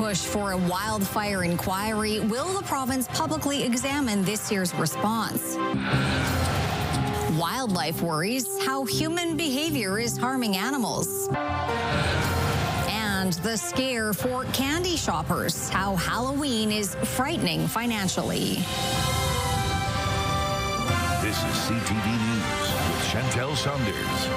push for a wildfire inquiry. Will the province publicly examine this year's response? Wildlife worries how human behavior is harming animals. And the scare for candy shoppers, how Halloween is frightening financially. This is CTV News with Chantel Saunders.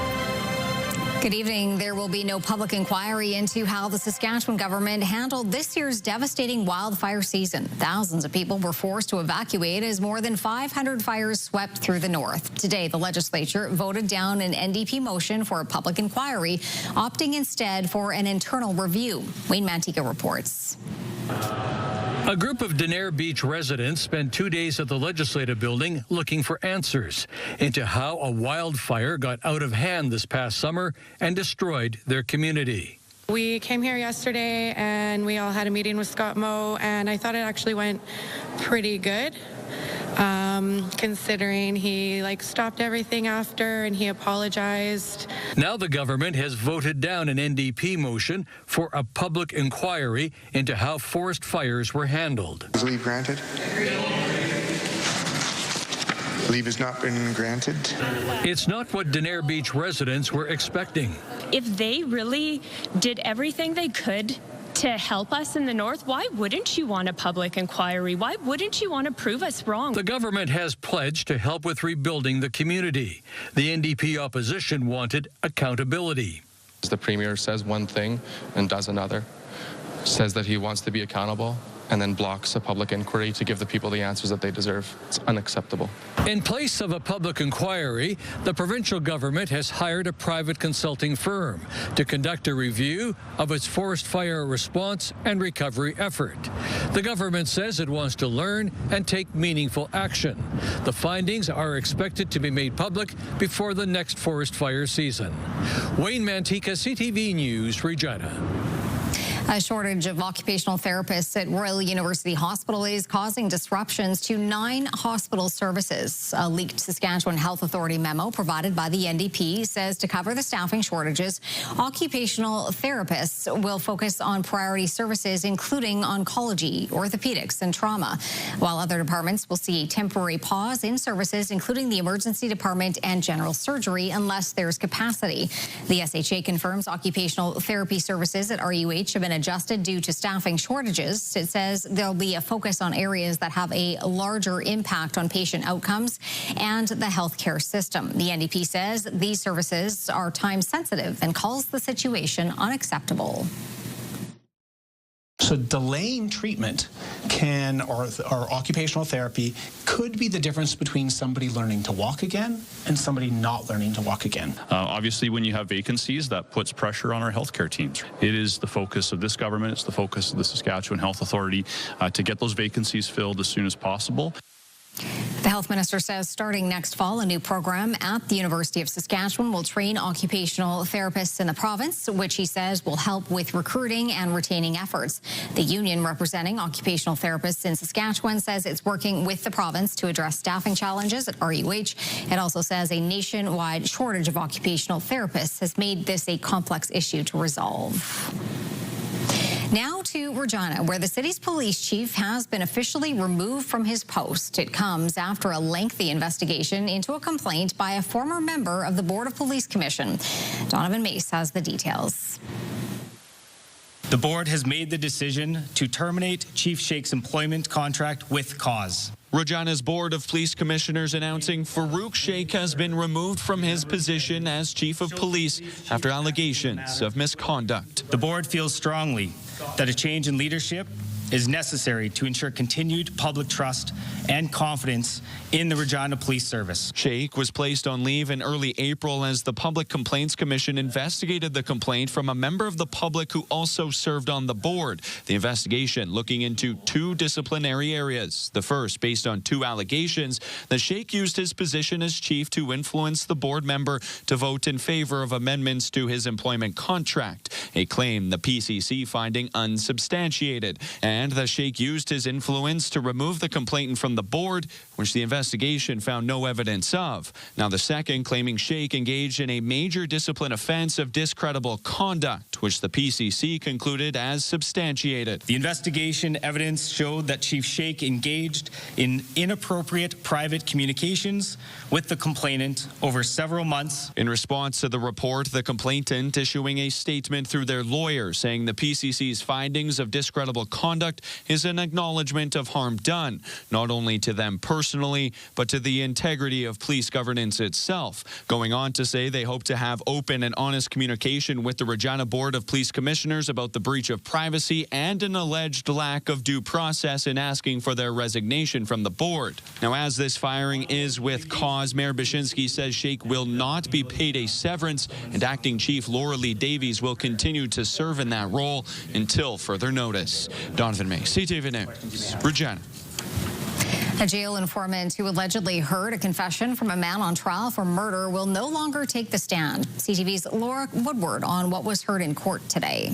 Good evening. There will be no public inquiry into how the Saskatchewan government handled this year's devastating wildfire season. Thousands of people were forced to evacuate as more than 500 fires swept through the north. Today, the legislature voted down an NDP motion for a public inquiry, opting instead for an internal review. Wayne Mantika reports. A group of Denair Beach residents spent 2 days at the Legislative Building looking for answers into how a wildfire got out of hand this past summer and destroyed their community. We came here yesterday and we all had a meeting with Scott Moe, and I thought it actually went pretty good. Considering he stopped everything after and he apologized. Now the government has voted down an NDP motion for a public inquiry into how forest fires were handled. Is leave granted? Leave has not been granted. It's not what Denair Beach residents were expecting. If they really did everything they could to help us in the north, why wouldn't you want a public inquiry? Why wouldn't you want to prove us wrong? The government has pledged to help with rebuilding the community. The NDP opposition wanted accountability. The Premier says one thing and does another, says that he wants to be accountable, and then blocks a public inquiry to give the people the answers that they deserve. It's unacceptable. In place of a public inquiry, the provincial government has hired a private consulting firm to conduct a review of its forest fire response and recovery effort. The government says it wants to learn and take meaningful action. The findings are expected to be made public before the next forest fire season. Wayne Mantika, CTV News, Regina. A shortage of occupational therapists at Royal University Hospital is causing disruptions to 9 hospital services. A leaked Saskatchewan Health Authority memo provided by the NDP says to cover the staffing shortages, occupational therapists will focus on priority services, including oncology, orthopedics, and trauma, while other departments will see a temporary pause in services, including the emergency department and general surgery, unless there's capacity. The SHA confirms occupational therapy services at RUH have been adjusted due to staffing shortages. It says there'll be a focus on areas that have a larger impact on patient outcomes and the healthcare system. The NDP says these services are time sensitive and calls the situation unacceptable. So delaying treatment or occupational therapy could be the difference between somebody learning to walk again and somebody not learning to walk again. Obviously, when you have vacancies, that puts pressure on our healthcare teams. It is the focus of this government, it's the focus of the Saskatchewan Health Authority to get those vacancies filled as soon as possible. The health minister says starting next fall, a new program at the University of Saskatchewan will train occupational therapists in the province, which he says will help with recruiting and retaining efforts. The union representing occupational therapists in Saskatchewan says it's working with the province to address staffing challenges at RUH. It also says a nationwide shortage of occupational therapists has made this a complex issue to resolve. Now to Regina, where the city's police chief has been officially removed from his post. It comes after a lengthy investigation into a complaint by a former member of the Board of Police Commission. Donovan Mace has the details. The board has made the decision to terminate Chief Shake's employment contract with cause. Regina's Board of Police Commissioners announcing Farouk Sheikh has been removed from his position as Chief of Police after allegations of misconduct. The board feels strongly that a change in leadership is necessary to ensure continued public trust and confidence in the Regina Police Service. Sheikh was placed on leave in early April as the Public Complaints Commission investigated the complaint from a member of the public who also served on the board. The investigation looking into 2 disciplinary areas. The first based on 2 allegations that Sheikh used his position as chief to influence the board member to vote in favor of amendments to his employment contract, a claim the PCC finding unsubstantiated. And and that Sheikh used his influence to remove the complainant from the board, which the investigation found no evidence of. Now, the second claiming Sheikh engaged in a major discipline offense of discreditable conduct, which the PCC concluded as substantiated. The investigation evidence showed that Chief Sheikh engaged in inappropriate private communications with the complainant over several months. In response to the report, the complainant issuing a statement through their lawyer saying the PCC's findings of discreditable conduct is an acknowledgement of harm done, not only to them personally, but to the integrity of police governance itself. Going on to say they hope to have open and honest communication with the Regina Board of Police Commissioners about the breach of privacy and an alleged lack of due process in asking for their resignation from the board. Now, as this firing is with cause, Mayor Bashinsky says Sheikh will not be paid a severance, and Acting Chief Laura Lee Davies will continue to serve in that role until further notice. Donovan May, CTV News, Regina. A jail informant who allegedly heard a confession from a man on trial for murder will no longer take the stand. CTV's Laura Woodward on what was heard in court today.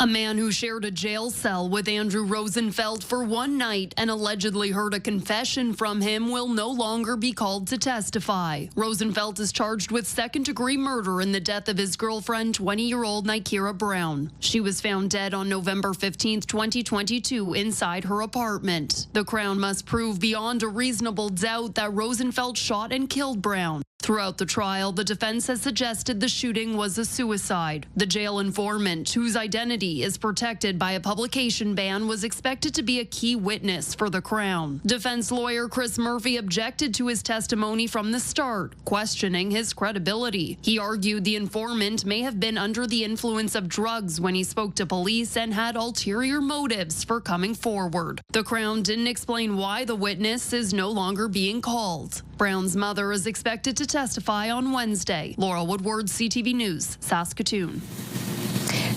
A man who shared a jail cell with Andrew Rosenfeld for one night and allegedly heard a confession from him will no longer be called to testify. Rosenfeld is charged with second-degree murder in the death of his girlfriend, 20-year-old Nikera Brown. She was found dead on November 15, 2022, inside her apartment. The Crown must prove beyond a reasonable doubt that Rosenfeld shot and killed Brown. Throughout the trial, the defense has suggested the shooting was a suicide. The jail informant, whose identity is protected by a publication ban, was expected to be a key witness for the Crown. Defense lawyer Chris Murphy objected to his testimony from the start, questioning his credibility. He argued the informant may have been under the influence of drugs when he spoke to police and had ulterior motives for coming forward. The Crown didn't explain why the witness is no longer being called. Brown's mother is expected to testify on Wednesday. Laura Woodward, CTV News, Saskatoon.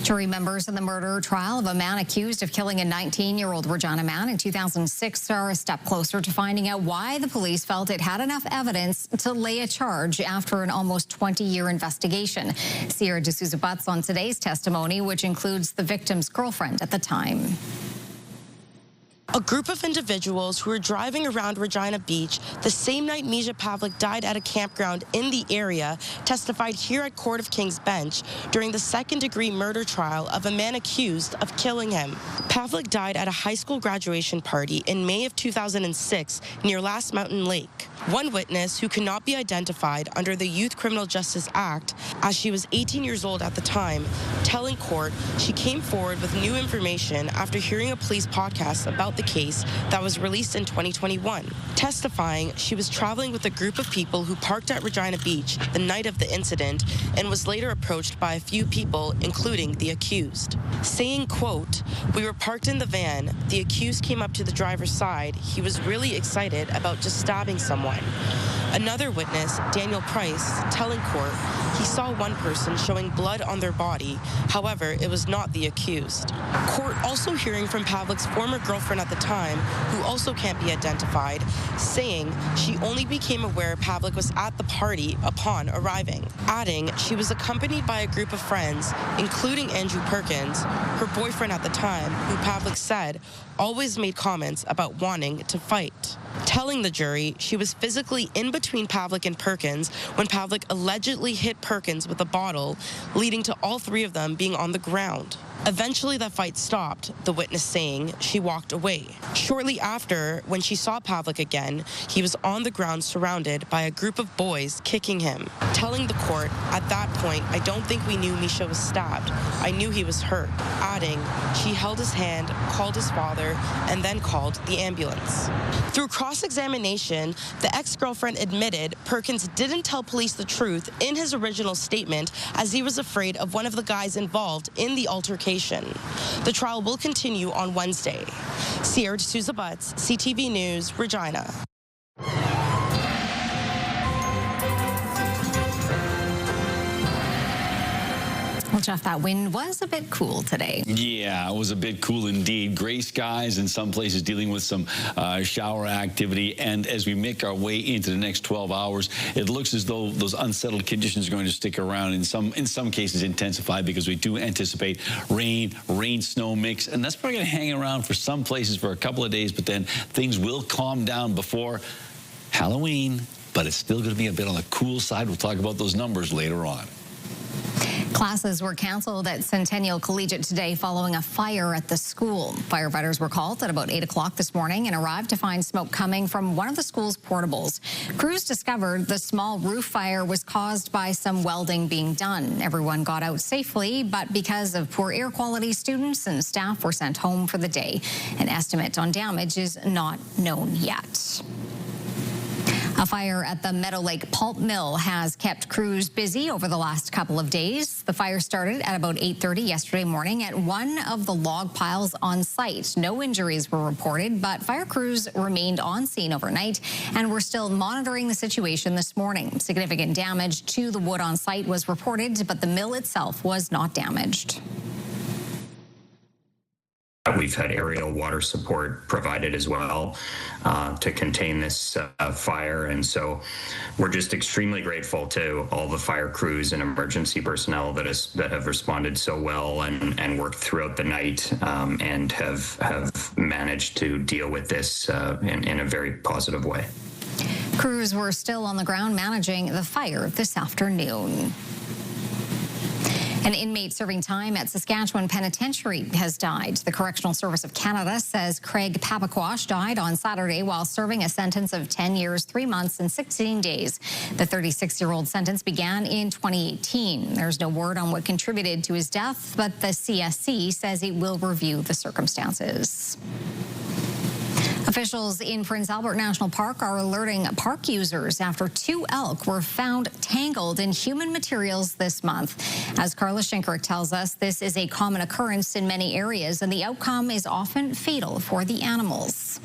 Jury members in the murder trial of a man accused of killing a 19-year-old Regina man in 2006 are a step closer to finding out why the police felt it had enough evidence to lay a charge after an almost 20-year investigation. Sierra D'Souza Butts on today's testimony, which includes the victim's girlfriend at the time. A group of individuals who were driving around Regina Beach the same night Misha Pavlik died at a campground in the area testified here at Court of King's Bench during the second-degree murder trial of a man accused of killing him. Pavlik died at a high school graduation party in May of 2006 near Last Mountain Lake. One witness, who cannot be identified under the Youth Criminal Justice Act, as she was 18 years old at the time, telling court she came forward with new information after hearing a police podcast about the case that was released in 2021. Testifying, she was traveling with a group of people who parked at Regina Beach the night of the incident and was later approached by a few people, including the accused. Saying, quote, "We were parked in the van. The accused came up to the driver's side. He was really excited about just stabbing someone." Another witness, Daniel Price, telling court he saw one person showing blood on their body. However, it was not the accused. Court also hearing from Pavlik's former girlfriend at the time, who also can't be identified, saying she only became aware Pavlik was at the party upon arriving. Adding she was accompanied by a group of friends, including Andrew Perkins, her boyfriend at the time, who Pavlik said always made comments about wanting to fight. Telling the jury she was physically in between Pavlik and Perkins when Pavlik allegedly hit Perkins with a bottle, leading to all three of them being on the ground. Eventually, the fight stopped, the witness saying she walked away. Shortly after, when she saw Pavlik again, he was on the ground surrounded by a group of boys kicking him. Telling the court, "At that point, I don't think we knew Misha was stabbed. I knew he was hurt." Adding, she held his hand, called his father, and then called the ambulance. Through cross-examination, the ex-girlfriend admitted Perkins didn't tell police the truth in his original statement, as he was afraid of one of the guys involved in the altercation. The trial will continue on Wednesday. Sierra D'Souza Butts, CTV News, Regina. Jeff, that wind was a bit cool today. Yeah, it was a bit cool indeed. Gray skies in some places dealing with some shower activity. And as we make our way into the next 12 hours, it looks as though those unsettled conditions are going to stick around, in some cases intensify, because we do anticipate rain-snow mix. And that's probably going to hang around for some places for a couple of days, but then things will calm down before Halloween. But it's still going to be a bit on the cool side. We'll talk about those numbers later on. Classes were canceled at Centennial Collegiate today following a fire at the school. Firefighters were called at about 8 o'clock this morning and arrived to find smoke coming from one of the school's portables. Crews discovered the small roof fire was caused by some welding being done. Everyone got out safely, but because of poor air quality, students and staff were sent home for the day. An estimate on damage is not known yet. A fire at the Meadow Lake Pulp Mill has kept crews busy over the last couple of days. The fire started at about 8:30 yesterday morning at one of the log piles on site. No injuries were reported, but fire crews remained on scene overnight and were still monitoring the situation this morning. Significant damage to the wood on site was reported, but the mill itself was not damaged. We've had aerial water support provided as well to contain this fire. And so we're just extremely grateful to all the fire crews and emergency personnel that have responded so well and worked throughout the night and have managed to deal with this in a very positive way. Crews were still on the ground managing the fire this afternoon. An inmate serving time at Saskatchewan Penitentiary has died. The Correctional Service of Canada says Craig Papaquash died on Saturday while serving a sentence of 10 years, 3 months, and 16 days. The 36-year-old sentence began in 2018. There's no word on what contributed to his death, but the CSC says it will review the circumstances. Officials in Prince Albert National Park are alerting park users after 2 elk were found tangled in human materials this month. As Carla Shinkerick tells us, this is a common occurrence in many areas, and the outcome is often fatal for the animals.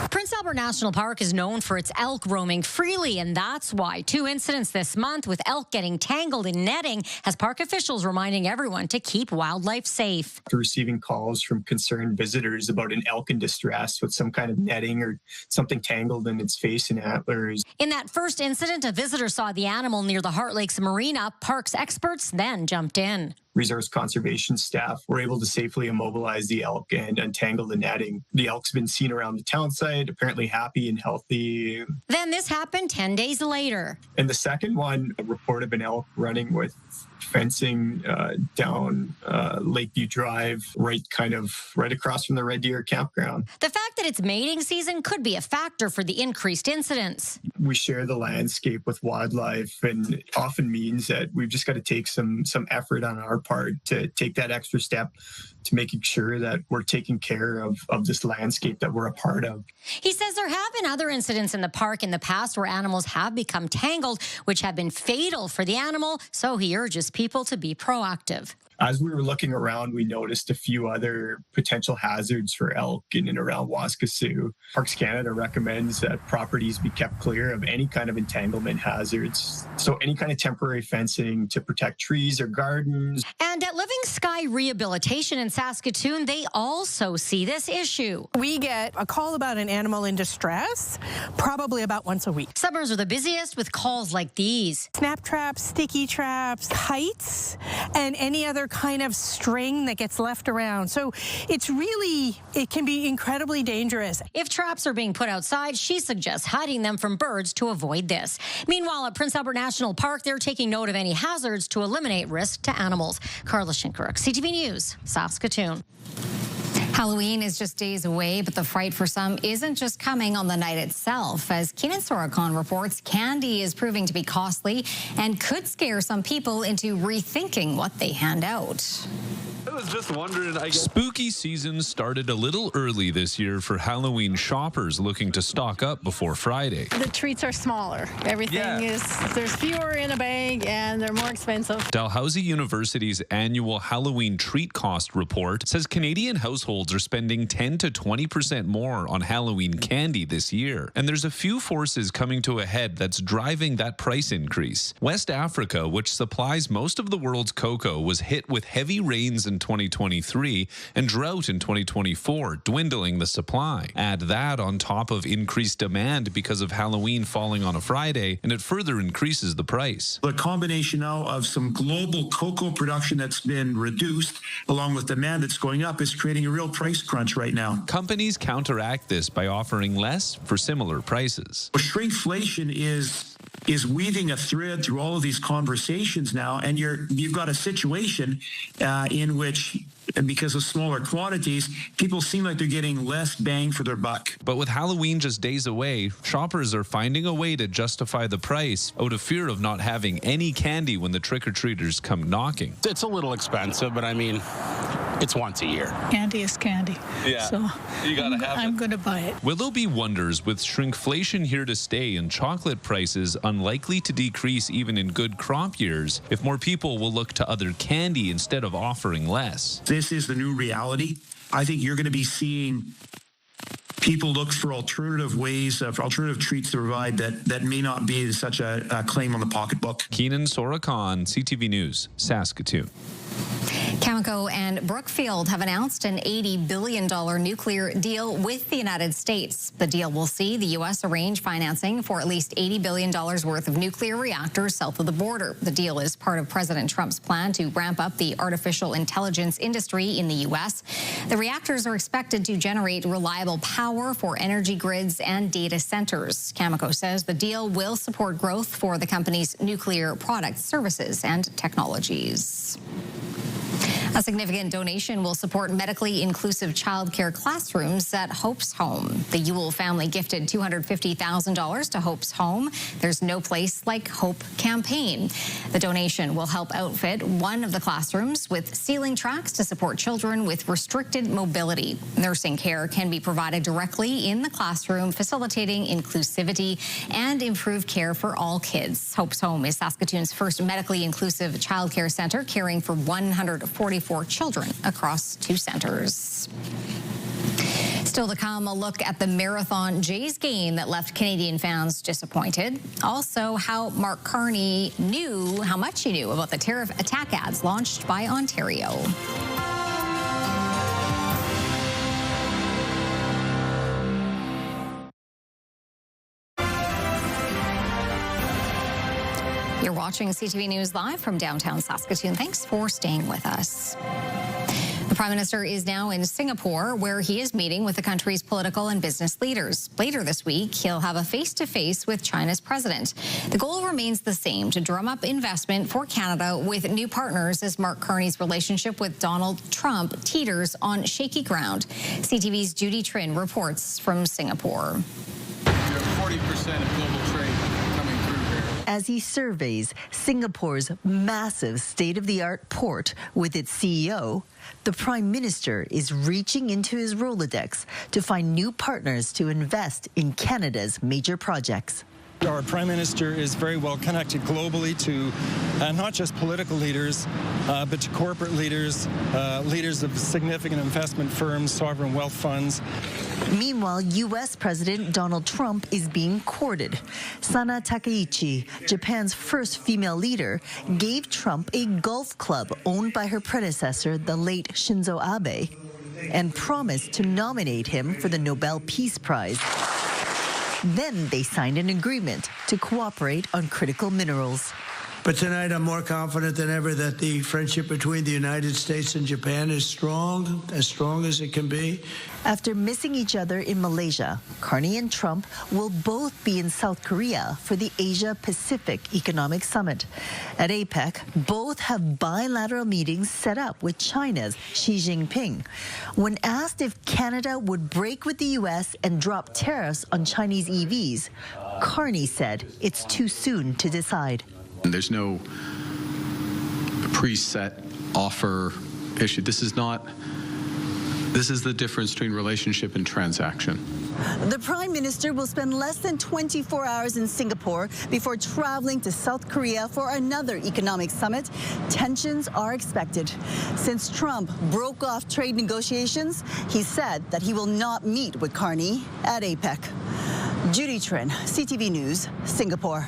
Prince Albert National Park is known for its elk roaming freely, and that's why 2 incidents this month with elk getting tangled in netting has park officials reminding everyone to keep wildlife safe. Receiving calls from concerned visitors about an elk in distress with some kind of netting or something tangled in its face and antlers. In that first incident, a visitor saw the animal near the Heart Lakes Marina. Parks experts then jumped in. Resource conservation staff were able to safely immobilize the elk and untangle the netting. The elk's been seen around the town site, apparently happy and healthy. Then this happened 10 days later. And the second one, a report of an elk running with fencing down Lakeview Drive, right across from the Red Deer campground. The fact that it's mating season could be a factor for the increased incidents. We share the landscape with wildlife, and it often means that we've just got to take some effort on our part to take that extra step to making sure that we're taking care of this landscape that we're a part of. He says there have been other incidents in the park in the past where animals have become tangled, which have been fatal for the animal, so he urges people to be proactive. As we were looking around, we noticed a few other potential hazards for elk in and around Waskesiu. Parks Canada recommends that properties be kept clear of any kind of entanglement hazards. So any kind of temporary fencing to protect trees or gardens. And at Living Sky Rehabilitation in Saskatoon, they also see this issue. We get a call about an animal in distress probably about once a week. Suburbs are the busiest with calls like these. Snap traps, sticky traps, kites, and any other kind of string that gets left around. So it can be incredibly dangerous. If traps are being put outside, she suggests hiding them from birds to avoid this. Meanwhile, at Prince Albert National Park, they're taking note of any hazards to eliminate risk to animals. Carla Shinkerick, CTV News, Saskatoon. Halloween is just days away, but the fright for some isn't just coming on the night itself. As Keenan Sorokon reports, candy is proving to be costly and could scare some people into rethinking what they hand out. was just wondering, I guess. Spooky season started a little early this year for Halloween shoppers looking to stock up before Friday. The treats are smaller. Everything there's fewer in a bag and they're more expensive. Dalhousie University's annual Halloween treat cost report says Canadian households are spending 10 to 20% more on Halloween candy this year. And there's a few forces coming to a head that's driving that price increase. West Africa, which supplies most of the world's cocoa, was hit with heavy rains in 2023 and drought in 2024, dwindling the supply. Add that on top of increased demand because of Halloween falling on a Friday, and it further increases the price. The combination now of some global cocoa production that's been reduced, along with demand that's going up, is creating a real price crunch right now. Companies counteract this by offering less for similar prices. Shrinkflation is weaving a thread through all of these conversations now, and you've got a situation in which, and because of smaller quantities, people seem like they're getting less bang for their buck. But with Halloween just days away, shoppers are finding a way to justify the price out of fear of not having any candy when the trick-or-treaters come knocking. It's a little expensive, but I mean, it's once a year. Candy is candy. Yeah. So you gotta have it. I'm going to buy it. Willoughby wonders, with shrinkflation here to stay and chocolate prices unlikely to decrease even in good crop years, if more people will look to other candy instead of offering less. This is the new reality. I think you're going to be seeing people look for alternative ways, for alternative treats to provide that may not be such a claim on the pocketbook. Keenan Sorakan, CTV News, Saskatoon. Cameco and Brookfield have announced an $80 billion nuclear deal with the United States. The deal will see the U.S. arrange financing for at least $80 billion worth of nuclear reactors south of the border. The deal is part of President Trump's plan to ramp up the artificial intelligence industry in the U.S. The reactors are expected to generate reliable power for energy grids and data centers. Cameco says the deal will support growth for the company's nuclear products, services, and technologies. A significant donation will support medically inclusive childcare classrooms at Hope's Home. The Ewell family gifted $250,000 to Hope's Home. There's No Place Like Hope campaign. The donation will help outfit one of the classrooms with ceiling tracks to support children with restricted mobility. Nursing care can be provided directly in the classroom, facilitating inclusivity and improved care for all kids. Hope's Home is Saskatoon's first medically inclusive childcare center, caring for 144 children across 2 centers. Still to come, a look at the Marathon Jays game that left Canadian fans disappointed. Also, how Mark Carney knew how much he knew about the tariff attack ads launched by Ontario. You're watching CTV News Live from downtown Saskatoon. Thanks for staying with us. The Prime Minister is now in Singapore, where he is meeting with the country's political and business leaders. Later this week, he'll have a face-to-face with China's president. The goal remains the same, to drum up investment for Canada with new partners, as Mark Carney's relationship with Donald Trump teeters on shaky ground. CTV's Judy Trin reports from Singapore. 40% of global trade coming through here. As he surveys Singapore's massive state-of-the-art port with its CEO, the Prime Minister is reaching into his Rolodex to find new partners to invest in Canada's major projects. Our Prime Minister is very well connected globally to not just political leaders, but to corporate leaders, leaders of significant investment firms, sovereign wealth funds. Meanwhile, U.S. President Donald Trump is being courted. Sana Takaichi, Japan's first female leader, gave Trump a golf club owned by her predecessor, the late Shinzo Abe, and promised to nominate him for the Nobel Peace Prize. Then they signed an agreement to cooperate on critical minerals. But tonight I'm more confident than ever that the friendship between the United States and Japan is strong as it can be. After missing each other in Malaysia, Carney and Trump will both be in South Korea for the Asia-Pacific Economic Summit. At APEC, both have bilateral meetings set up with China's Xi Jinping. When asked if Canada would break with the U.S. and drop tariffs on Chinese EVs, Carney said it's too soon to decide. There's no preset offer issue. This is the difference between relationship and transaction. The Prime Minister will spend less than 24 hours in Singapore before traveling to South Korea for another economic summit. Tensions are expected. Since Trump broke off trade negotiations, he said that he will not meet with Carney at APEC. Judy Trin, CTV News, Singapore.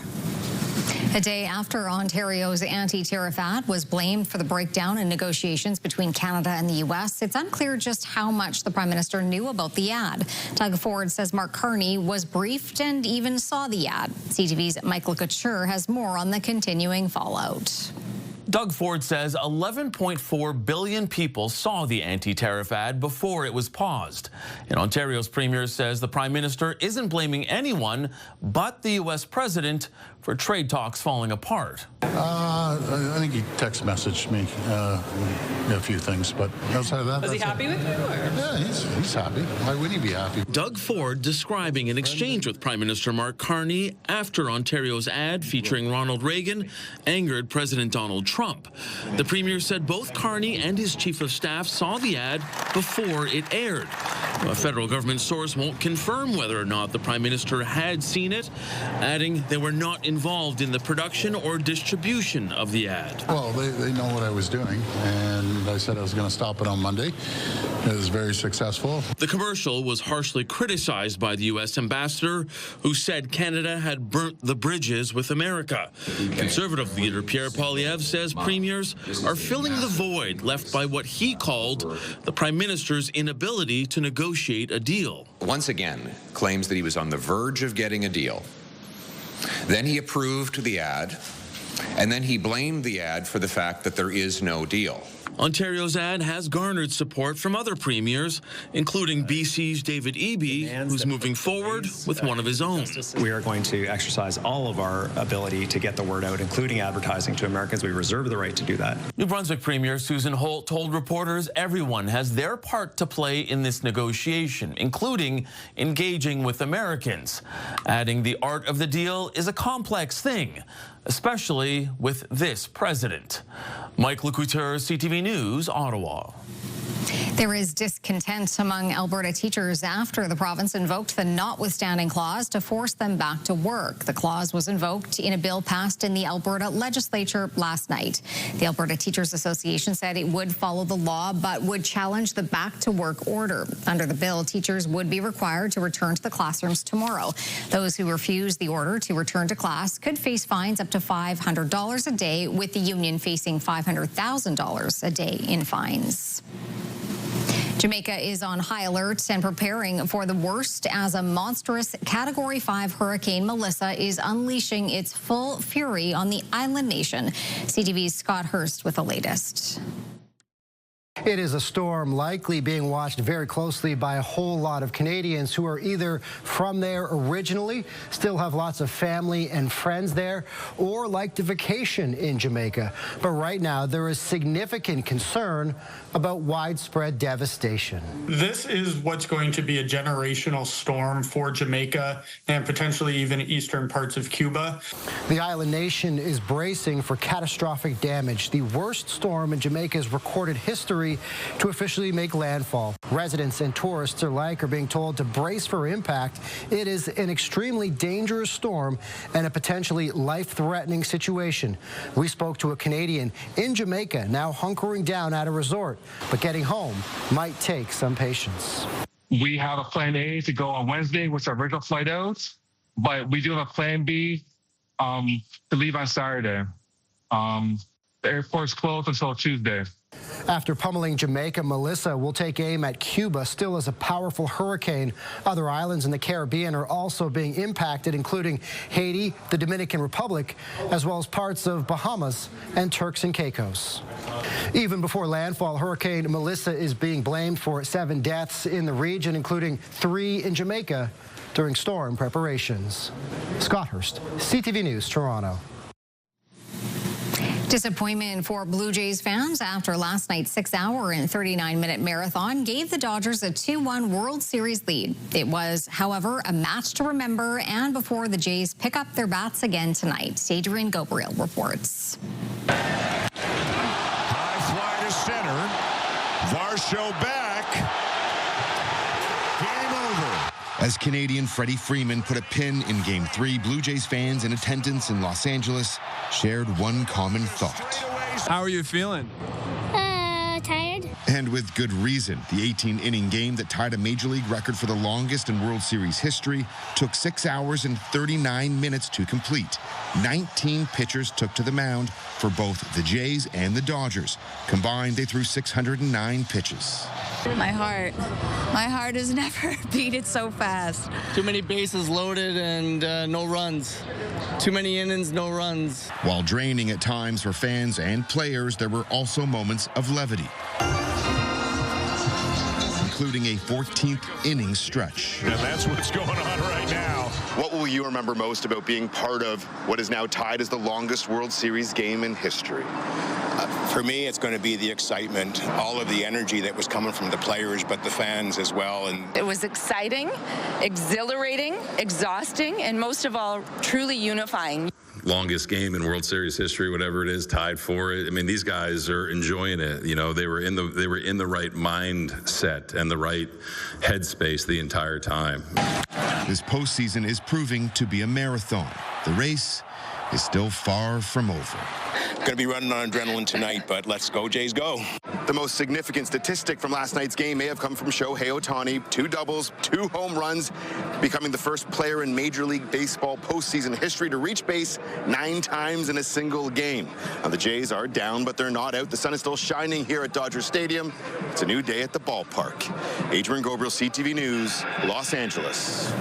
A day after Ontario's anti-tariff ad was blamed for the breakdown in negotiations between Canada and the U.S., it's unclear just how much the Prime Minister knew about the ad. Doug Ford says Mark Carney was briefed and even saw the ad. CTV's Michael Couture has more on the continuing fallout. Doug Ford says 11.4 billion people saw the anti-tariff ad before it was paused. And Ontario's Premier says the Prime Minister isn't blaming anyone but the U.S. President for trade talks falling apart. I think he text messaged me a few things, but outside of that... Was he happy with you? Or? Yeah, he's happy. Why wouldn't he be happy? Doug Ford describing an exchange with Prime Minister Mark Carney after Ontario's ad featuring Ronald Reagan angered President Donald Trump. The Premier said both Carney and his Chief of Staff saw the ad before it aired. A federal government source won't confirm whether or not the Prime Minister had seen it, adding they were not involved in the production or distribution of the ad. Well, they know what I was doing, and I said I was going to stop it on Monday. It was very successful. The commercial was harshly criticized by the U.S. ambassador, who said Canada had burnt the bridges with America. Conservative leader Pierre Poilievre says premiers are filling the void left by what he called the Prime Minister's inability to negotiate a deal. Once again, claims that he was on the verge of getting a deal. Then he approved the ad, and then he blamed the ad for the fact that there is no deal. Ontario's ad has garnered support from other premiers, including BC's David Eby, who's moving forward with one of his own. We are going to exercise all of our ability to get the word out, including advertising to Americans. We reserve the right to do that. New Brunswick Premier Susan Holt told reporters everyone has their part to play in this negotiation, including engaging with Americans, adding the art of the deal is a complex thing, especially with this president. Mike Couture, CTV News, Ottawa. There is discontent among Alberta teachers after the province invoked the notwithstanding clause to force them back to work. The clause was invoked in a bill passed in the Alberta legislature last night. The Alberta Teachers Association said it would follow the law but would challenge the back-to-work order. Under the bill, teachers would be required to return to the classrooms tomorrow. Those who refuse the order to return to class could face fines up to $500 a day, with the union facing $500,000 a day in fines. Jamaica is on high alert and preparing for the worst as a monstrous Category 5 Hurricane Melissa is unleashing its full fury on the island nation. CTV's Scott Hurst with the latest. It is a storm likely being watched very closely by a whole lot of Canadians who are either from there originally, still have lots of family and friends there, or like to vacation in Jamaica. But right now, there is significant concern about widespread devastation. This is what's going to be a generational storm for Jamaica and potentially even eastern parts of Cuba. The island nation is bracing for catastrophic damage, the worst storm in Jamaica's recorded history to officially make landfall. Residents and tourists alike are being told to brace for impact. It is an extremely dangerous storm and a potentially life-threatening situation. We spoke to a Canadian in Jamaica now hunkering down at a resort, but getting home might take some patience. We have a plan A to go on Wednesday, which is our original flight out, but we do have a plan B to leave on Saturday. The airport's closed until Tuesday. After pummeling Jamaica, Melissa will take aim at Cuba, still as a powerful hurricane. Other islands in the Caribbean are also being impacted, including Haiti, the Dominican Republic, as well as parts of Bahamas and Turks and Caicos. Even before landfall, Hurricane Melissa is being blamed for 7 deaths in the region, including 3 in Jamaica during storm preparations. Scott Hurst, CTV News, Toronto. Disappointment for Blue Jays fans after last night's 6-hour and 39-minute marathon gave the Dodgers a 2-1 World Series lead. It was, however, a match to remember, and before the Jays pick up their bats again tonight. Adrian Gobriel reports. High fly to center. Varsho back. Game over. As Canadian Freddie Freeman put a pin in Game 3, Blue Jays fans in attendance in Los Angeles shared one common thought. How are you feeling? Tired. And with good reason. The 18-inning game that tied a Major League record for the longest in World Series history took 6 hours and 39 minutes to complete. 19 pitchers took to the mound for both the Jays and the Dodgers. Combined, they threw 609 pitches. My heart has never beaten so fast. Too many bases loaded and no runs. Too many innings, no runs. While draining at times for fans and players, there were also moments of levity, including a 14th inning stretch. And that's what's going on right now. What will you remember most about being part of what is now tied as the longest World Series game in history? For me, it's going to be the excitement, all of the energy that was coming from the players, but the fans as well. And It was exciting, exhilarating, exhausting, and most of all, truly unifying. Longest game in World Series history, whatever it is, tied for it. I mean, these guys are enjoying it. You know, they were in the right mindset and the right headspace the entire time. This postseason is proving to be a marathon. The race is still far from over. Going to be running on adrenaline tonight, but let's go, Jays, go. The most significant statistic from last night's game may have come from Shohei Ohtani. 2 doubles, 2 home runs, becoming the first player in Major League Baseball postseason history to reach base 9 times in a single game. Now, the Jays are down, but they're not out. The sun is still shining here at Dodger Stadium. It's a new day at the ballpark. Adrian Gobriel, CTV News, Los Angeles.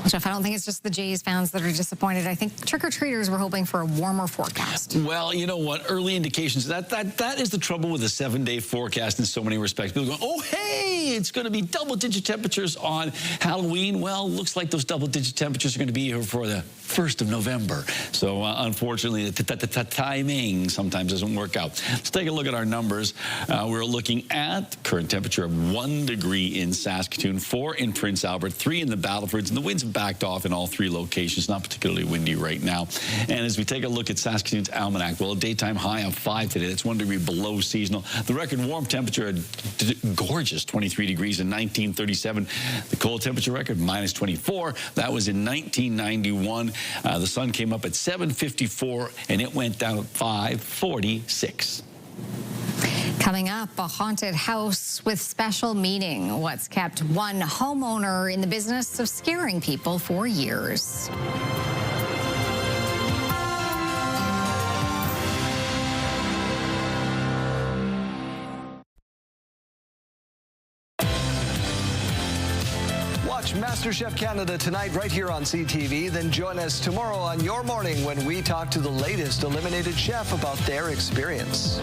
Jeff, I don't think it's just the Jays fans that are disappointed. I think trick-or-treaters were hoping for a warmer forecast. Well, you know what? Early indications. That is the trouble with a 7-day forecast in so many respects. People go, oh, hey, it's going to be double-digit temperatures on Halloween. Well, looks like those double-digit temperatures are going to be here for the 1st of November. So, unfortunately, the timing sometimes doesn't work out. Let's take a look at our numbers. We're looking at current temperature of 1 degree in Saskatoon, 4 in Prince Albert, 3 in the Battlefords, and the winds backed off in all 3 locations. Not particularly windy right now. And as we take a look at Saskatoon's almanac, well, a daytime high of 5 today. That's 1 degree below seasonal. The record warm temperature, gorgeous, 23 degrees in 1937. The cold temperature record, minus 24. That was in 1991. The sun came up at 7:54, and it went down at 5:46. Coming up, a haunted house with special meaning. What's kept one homeowner in the business of scaring people for years. Watch MasterChef Canada tonight right here on CTV. Then join us tomorrow on Your Morning when we talk to the latest eliminated chef about their experience.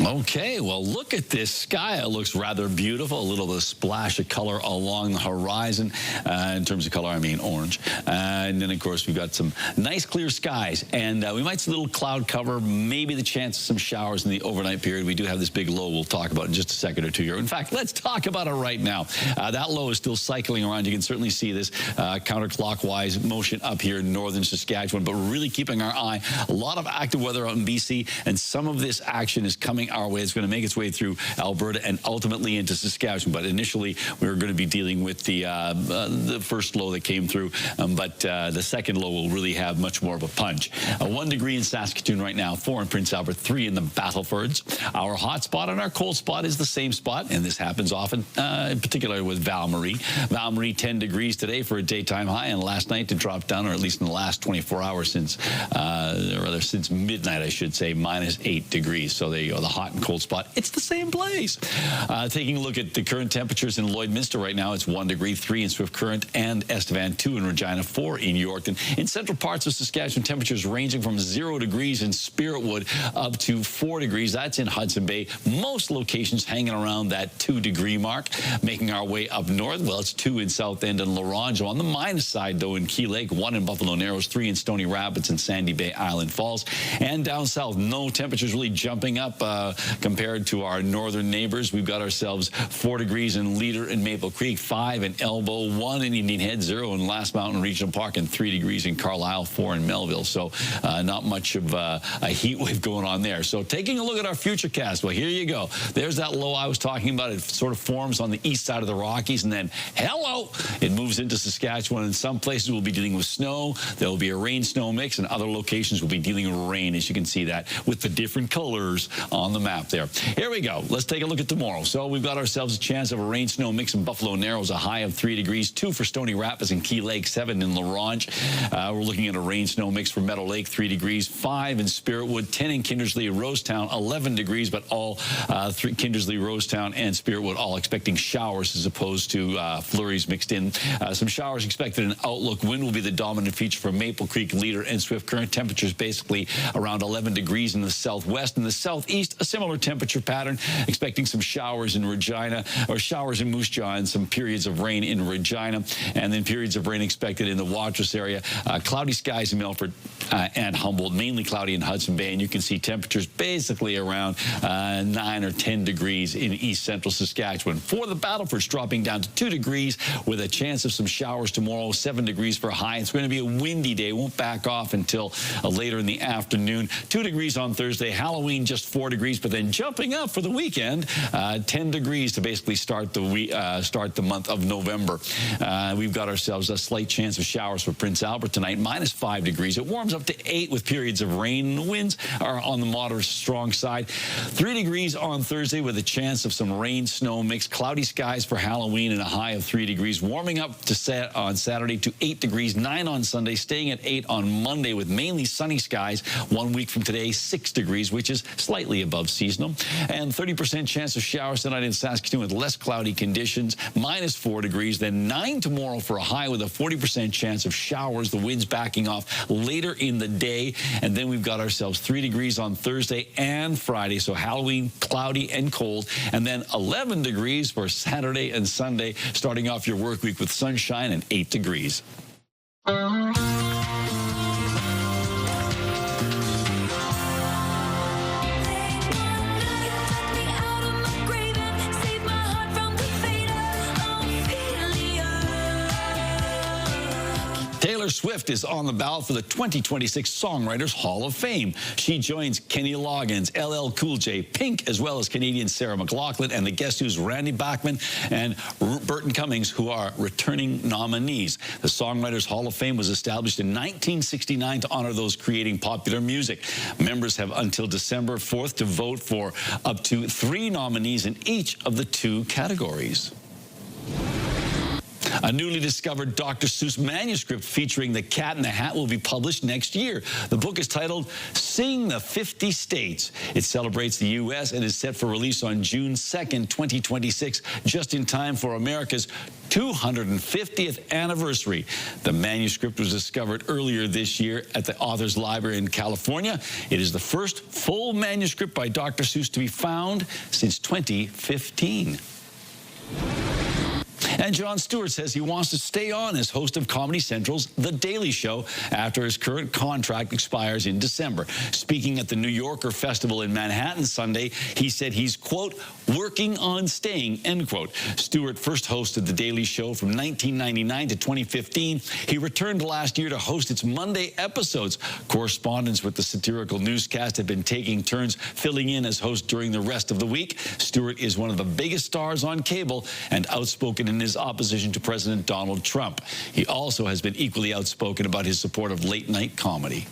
Okay, well, look at this sky. It looks rather beautiful. A little bit of splash of color along the horizon. In terms of color, I mean orange. And then, of course, we've got some nice clear skies. And we might see a little cloud cover, maybe the chance of some showers in the overnight period. We do have this big low we'll talk about in just a second or two here. In fact, let's talk about it right now. That low is still cycling around. You can certainly see this counterclockwise motion up here in northern Saskatchewan. But we're really keeping our eye. A lot of active weather out in BC, and some of this action is coming our way. It's going to make its way through Alberta and ultimately into Saskatchewan. But initially, we were going to be dealing with the first low that came through. But the second low will really have much more of a punch. 1 degree in Saskatoon right now, 4 in Prince Albert, 3 in the Battlefords. Our hot spot and our cold spot is the same spot, and this happens often, in particular with Val-Marie. Val-Marie, 10 degrees today for a daytime high, and last night it dropped down, or at least in the last 24 hours since midnight, I should say, minus 8 degrees. So there you go, the hot and cold spot. It's the same place. Taking a look at the current temperatures in Lloydminster right now, it's 1 degree, 3 in Swift Current and Estevan, 2 in Regina, 4 in Yorkton. In central parts of Saskatchewan, temperatures ranging from 0 degrees in Spiritwood up to 4 degrees. That's in Hudson Bay. Most locations hanging around that 2-degree mark. Making our way up north, well, it's 2 in South End and Laurentian. On the minus side, though, in Key Lake, 1 in Buffalo Narrows, 3 in Stony Rapids and Sandy Bay Island Falls. And down south, no temperatures really jumping up compared to our northern neighbors. We've got ourselves 4 degrees in Leader and Maple Creek, 5 in Elbow, 1 in Indian Head, 0 in Last Mountain Regional Park, and 3 degrees in Carlisle, 4 in Melville. So not much of a heat wave going on there. So taking a look at our futurecast, well, here you go. There's that low I was talking about. It sort of forms on the east side of the Rockies, and then, hello, it moves into Saskatchewan. In some places, we'll be dealing with snow. There will be a rain-snow mix, and other locations will be dealing with rain, as you can see that, with the different colors on the map there. Here we go. Let's take a look at tomorrow. So we've got ourselves a chance of a rain-snow mix in Buffalo Narrows, a high of 3 degrees, 2 for Stony Rapids and Key Lake, 7 in La Ronge. We're looking at a rain-snow mix for Meadow Lake, 3 degrees, 5 in Spiritwood, 10 in Kindersley, Rosetown, 11 degrees, but all Kindersley, Rosetown, and Spiritwood all expecting showers as opposed to flurries mixed in. Some showers expected in Outlook. Wind will be the dominant feature for Maple Creek, Leader, and Swift Current. Temperatures basically around 11 degrees in the southwest. In the southeast, a similar temperature pattern, expecting some showers in Regina, or showers in Moose Jaw, and some periods of rain in Regina, and then periods of rain expected in the Watrous area. Cloudy skies in Milford and Humboldt, mainly cloudy in Hudson Bay, and you can see temperatures basically around 9 or 10 degrees in east central Saskatchewan. For the Battleford's dropping down to 2 degrees with a chance of some showers tomorrow, 7 degrees for a high. It's going to be a windy day. Won't back off until later in the afternoon. 2 degrees on Thursday. Halloween just 4 degrees, but then jumping up for the weekend, 10 degrees to basically start the month of November. We've got ourselves a slight chance of showers for Prince Albert tonight, minus 5 degrees. It warms up to 8 with periods of rain. The winds are on the moderate strong side. 3 degrees on Thursday with a chance of some rain, snow mix. Cloudy skies for Halloween and a high of 3 degrees. Warming up to on Saturday to 8 degrees, 9 on Sunday, staying at 8 on Monday with mainly sunny skies. 1 week from today, 6 degrees, which is slightly above seasonal. And 30% chance of showers tonight in Saskatoon with less cloudy conditions, minus 4 degrees. Then 9 tomorrow for a high with a 40% chance of showers. The winds backing off later in the day. And then we've got ourselves 3 degrees on Thursday and Friday. So Halloween, cloudy and cold. And then 11 degrees for Saturday and Sunday, starting off your work week with sunshine and 8 degrees. Taylor Swift is on the ballot for the 2026 Songwriters Hall of Fame. She joins Kenny Loggins, LL Cool J, Pink, as well as Canadian Sarah McLachlan, and the Guess Who's Randy Bachman and Burton Cummings, who are returning nominees. The Songwriters Hall of Fame was established in 1969 to honor those creating popular music. Members have until December 4th to vote for up to 3 nominees in each of the 2 categories. A newly discovered Dr. Seuss manuscript featuring the Cat in the Hat will be published next year. The book is titled Sing the 50 States. It celebrates the U.S. and is set for release on June 2nd, 2026, just in time for America's 250th anniversary. The manuscript was discovered earlier this year at the Authors Library in California. It is the first full manuscript by Dr. Seuss to be found since 2015. And Jon Stewart says he wants to stay on as host of Comedy Central's The Daily Show after his current contract expires in December. Speaking at the New Yorker Festival in Manhattan Sunday, he said he's, quote, working on staying, end quote. Stewart first hosted The Daily Show from 1999 to 2015. He returned last year to host its Monday episodes. Correspondents with the satirical newscast have been taking turns filling in as host during the rest of the week. Stewart is one of the biggest stars on cable and outspoken in his opposition to President Donald Trump. He also has been equally outspoken about his support of late-night comedy.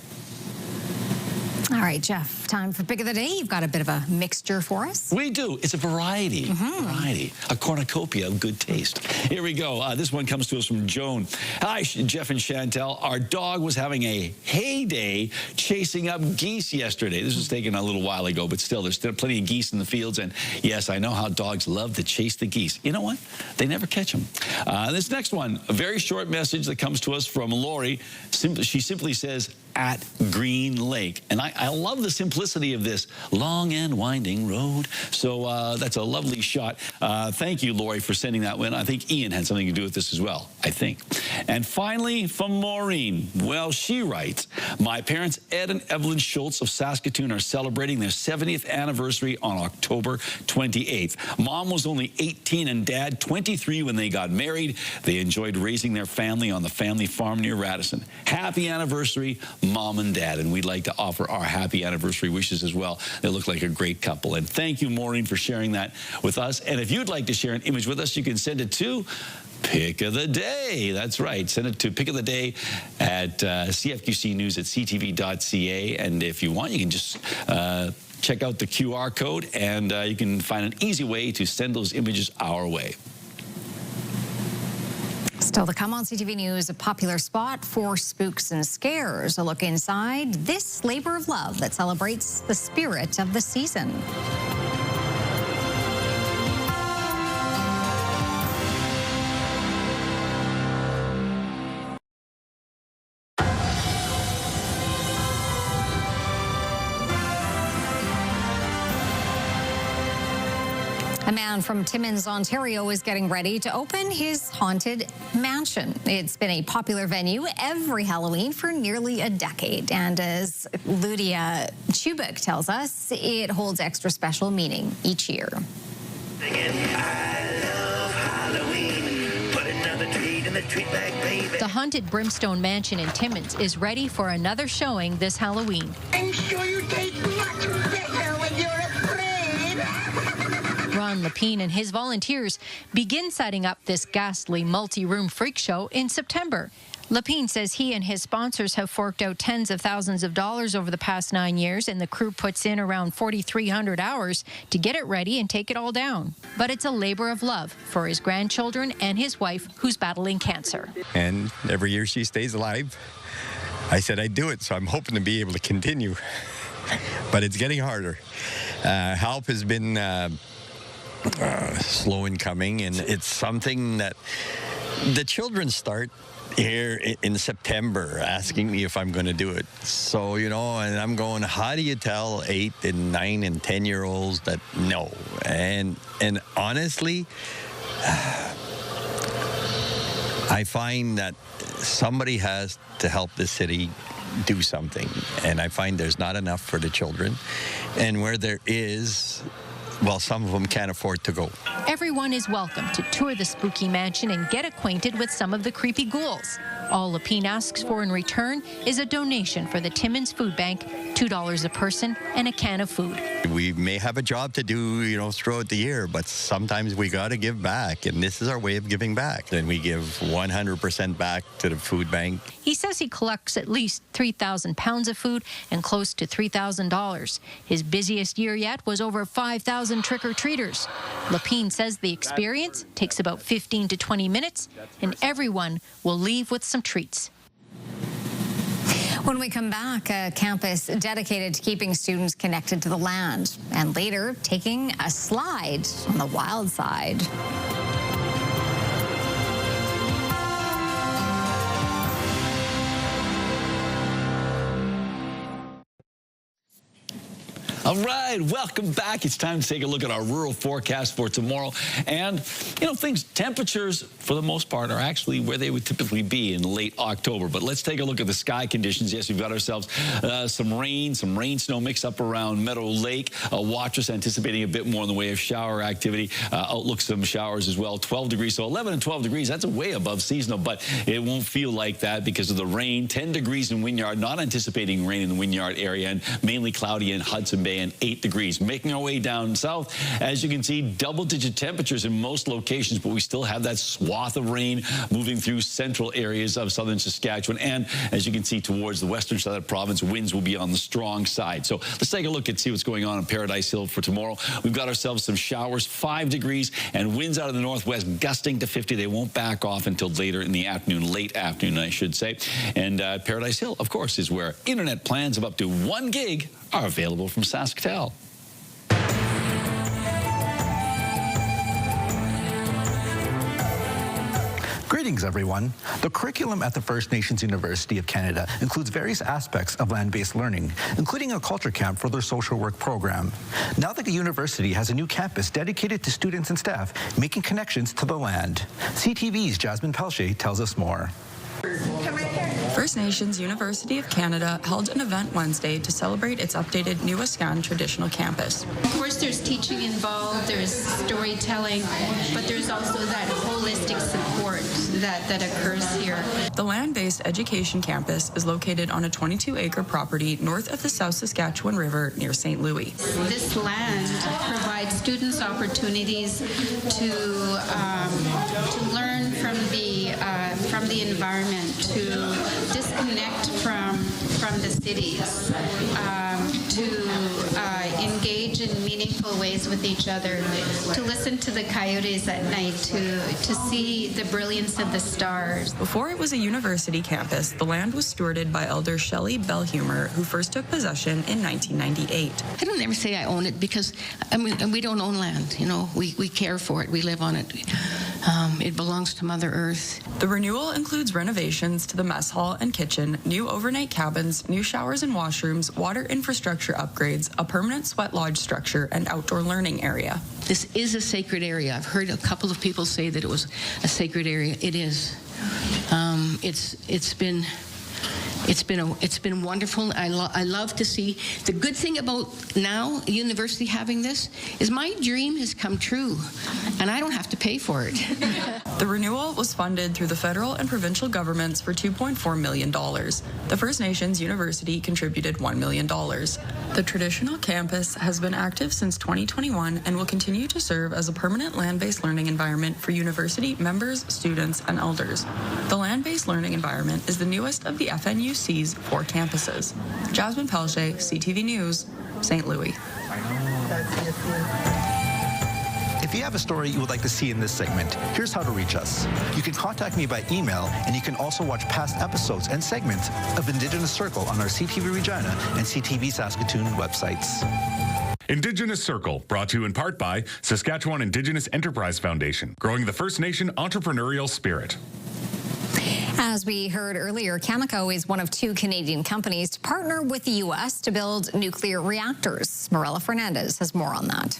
All right, Jeff, time for Pick of the Day. You've got a bit of a mixture for us. We do. It's a variety. Variety. A cornucopia of good taste. Here we go. This one comes to us from Joan. Hi, Jeff and Chantel. Our dog was having a heyday chasing up geese yesterday. This was taken a little while ago, but still, there's still plenty of geese in the fields. And yes, I know how dogs love to chase the geese. You know what? They never catch them. This next one, a very short message that comes to us from Lori. She simply says, at Green Lake. And I love the simplicity of this long and winding road. So that's a lovely shot. Thank you, Lori, for sending that one. I think Ian had something to do with this as well, I think. And finally, from Maureen. Well, she writes, my parents, Ed and Evelyn Schultz of Saskatoon, are celebrating their 70th anniversary on October 28th. Mom was only 18 and Dad 23 when they got married. They enjoyed raising their family on the family farm near Radisson. Happy anniversary, Mom and Dad. And we'd like to offer our happy anniversary wishes as well. They look like a great couple. And thank you, Maureen, for sharing that with us. And if you'd like to share an image with us, you can send it to Pick of the Day. That's right. Send it to Pick of the Day at cfqcnews@ctv.ca. And if you want, you can just check out the QR code, and you can find an easy way to send those images our way. Still to come on CTV News, a popular spot for spooks and scares. A look inside this labor of love that celebrates the spirit of the season. A man from Timmins, Ontario is getting ready to open his haunted mansion. It's been a popular venue every Halloween for nearly a decade. And as Ludia Chubuk tells us, it holds extra special meaning each year. The haunted Brimstone Mansion in Timmins is ready for another showing this Halloween. I'm sure you take much better when you're afraid. Ron Lapine and his volunteers begin setting up this ghastly multi-room freak show in September. Lapine says he and his sponsors have forked out tens of thousands of dollars over the past 9 years, and the crew puts in around 4,300 hours to get it ready and take it all down. But it's a labor of love for his grandchildren and his wife, who's battling cancer. And every year she stays alive. I said I'd do it, so I'm hoping to be able to continue. But it's getting harder. Help has been slow in coming, and it's something that the children start here in September asking me if I'm going to do it. So, you know, and I'm going, how do you tell 8 and 9 and 10-year-olds that no? And honestly, I find that somebody has to help the city do something, and I find there's not enough for the children, and where there is, well, some of them can't afford to go. Everyone is welcome to tour the spooky mansion and get acquainted with some of the creepy ghouls. All Lapine asks for in return is a donation for the Timmins Food Bank, $2 a person, and a can of food. We may have a job to do, you know, throughout the year, but sometimes we got to give back, and this is our way of giving back. And we give 100% back to the food bank. He says he collects at least 3,000 pounds of food and close to $3,000. His busiest year yet was over 5,000 trick-or-treaters. Lapine says the experience takes about 15 to 20 minutes, and everyone will leave with some treats. When we come back, a campus dedicated to keeping students connected to the land, and later taking a slide on the wild side. All right, welcome back. It's time to take a look at our rural forecast for tomorrow. And, you know, temperatures, for the most part, are actually where they would typically be in late October. But let's take a look at the sky conditions. Yes, we've got ourselves some rain snow mix up around Meadow Lake. Watch us anticipating a bit more in the way of shower activity. Outlook some showers as well. 12 degrees, so 11 and 12 degrees. That's way above seasonal, but it won't feel like that because of the rain. 10 degrees in Wynyard, not anticipating rain in the Wynyard area, and mainly cloudy in Hudson Bay, and 8 degrees. Making our way down south, as you can see, double-digit temperatures in most locations, but we still have that swath of rain moving through central areas of southern Saskatchewan. And as you can see, towards the western side of the province, winds will be on the strong side. So let's take a look and see what's going on in Paradise Hill for tomorrow. We've got ourselves some showers, 5 degrees, and winds out of the northwest gusting to 50. They won't back off until later in the afternoon, late afternoon, I should say. And Paradise Hill, of course, is where internet plans of up to 1 gig are available from SaskTel. Greetings, everyone. The curriculum at the First Nations University of Canada includes various aspects of land-based learning, including a culture camp for their social work program. Now that the university has a new campus dedicated to students and staff making connections to the land. CTV's Jasmine Pelche tells us more. First Nations University of Canada held an event Wednesday to celebrate its updated New Wescan traditional campus. Of course, there's teaching involved, there's storytelling, but there's also that holistic support that occurs here. The land-based education campus is located on a 22-acre property north of the South Saskatchewan River near St. Louis. This land provides students opportunities to learn from the environment, to disconnect from the cities, to engage in meaningful ways with each other, to listen to the coyotes at night, to see the brilliance of the stars. Before it was a university campus, the land was stewarded by Elder Shelley Bellhumer, who first took possession in 1998. I don't ever say I own it because, we don't own land. You know, we care for it. We live on it. It belongs to Mother Earth. The renewal includes renovations to the mess hall and kitchen, new overnight cabins, new showers and washrooms, water infrastructure upgrades, a permanent sweat lodge structure, and outdoor learning area. This is a sacred area. I've heard a couple of people say that it was a sacred area. It is. It's been wonderful. I love to see. The good thing about now university having this is my dream has come true, and I don't have to pay for it. The renewal was funded through the federal and provincial governments for $2.4 million. The First Nations University contributed $1 million. The traditional campus has been active since 2021 and will continue to serve as a permanent land-based learning environment for university members, students, and elders. The land-based learning environment is the newest of the FNUC's 4 campuses. Jasmine Pelche, CTV News, St. Louis. If you have a story you would like to see in this segment, here's how to reach us. You can contact me by email, and you can also watch past episodes and segments of Indigenous Circle on our CTV Regina and CTV Saskatoon websites. Indigenous Circle, brought to you in part by Saskatchewan Indigenous Enterprise Foundation, growing the First Nation entrepreneurial spirit. As we heard earlier, Cameco is one of 2 Canadian companies to partner with the U.S. to build nuclear reactors. Marilla Fernandez has more on that.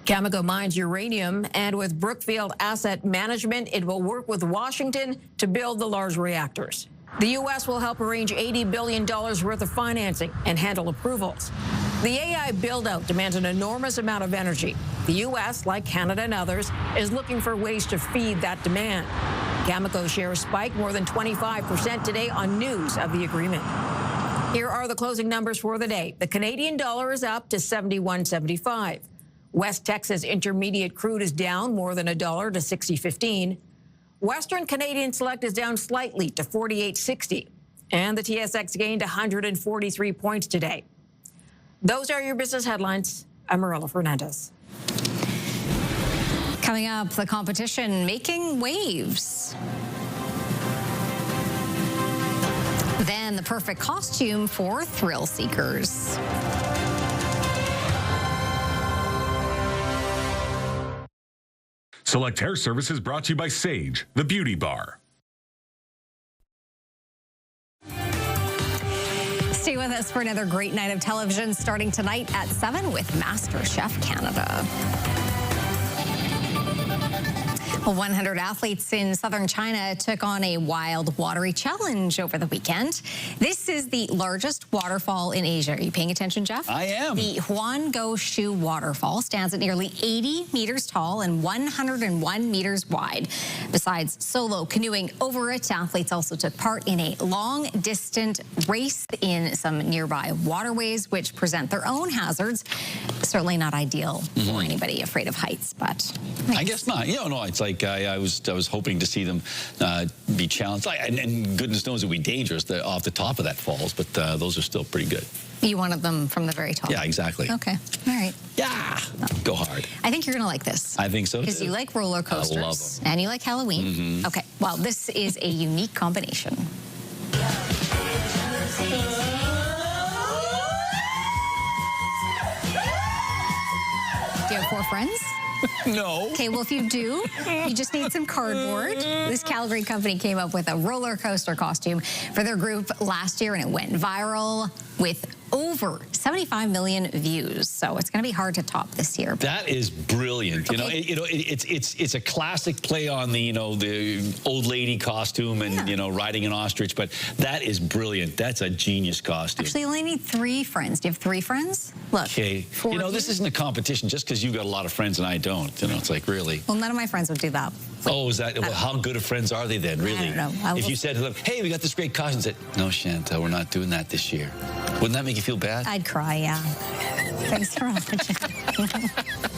Cameco mines uranium, and with Brookfield Asset Management, it will work with Washington to build the large reactors. The U.S. will help arrange $80 billion worth of financing and handle approvals. The AI build-out demands an enormous amount of energy. The U.S., like Canada and others, is looking for ways to feed that demand. Cameco shares spiked more than 25% today on news of the agreement. Here are the closing numbers for the day. The Canadian dollar is up to 71.75. West Texas Intermediate crude is down more than $1 to 60.15. Western Canadian Select is down slightly to 48.60. And the TSX gained 143 points today. Those are your business headlines. I'm Marilla Fernandez. Coming up, the competition making waves. Then the perfect costume for thrill seekers. Select Hair Services brought to you by Sage, the beauty bar. Stay with us for another great night of television starting tonight at 7 with MasterChef Canada. Well, 100 athletes in southern China took on a wild, watery challenge over the weekend. This is the largest waterfall in Asia. Are you paying attention, Jeff? I am. The Huanggo Shu waterfall stands at nearly 80 meters tall and 101 meters wide. Besides solo canoeing over it, athletes also took part in a long-distance race in some nearby waterways, which present their own hazards. Certainly not ideal for anybody afraid of heights, but I guess not. You know, it's like I was hoping to see them be challenged, and goodness knows it would be dangerous off the top of that falls, but those are still pretty good. You wanted them from the very top. Yeah, exactly. Okay. All right. Yeah. Go hard. I think you're going to like this. I think so, too. Because you like roller coasters. I love them. And you like Halloween. Okay. Well, this is a unique combination. Do you have 4 friends? No. Okay, well, if you do, you just need some cardboard. This Calgary company came up with a roller coaster costume for their group last year, and it went viral with over 75 million views. So it's going to be hard to top this year. That is brilliant. Okay. It's a classic play on the the old lady costume and riding an ostrich, but that is brilliant. That's a genius costume. Actually, you only need 3 friends. Do you have 3 friends? Look. Okay. This isn't a competition just because you've got a lot of friends and I don't. It's like, really. Well, none of my friends would do that. Oh, is that? Well, how good of friends are they then, really? I don't know. If you said to them, hey, we got this great costume, and said, no, Chantal, we're not doing that this year. Wouldn't that make you feel bad? I'd cry, yeah. Thanks for watching.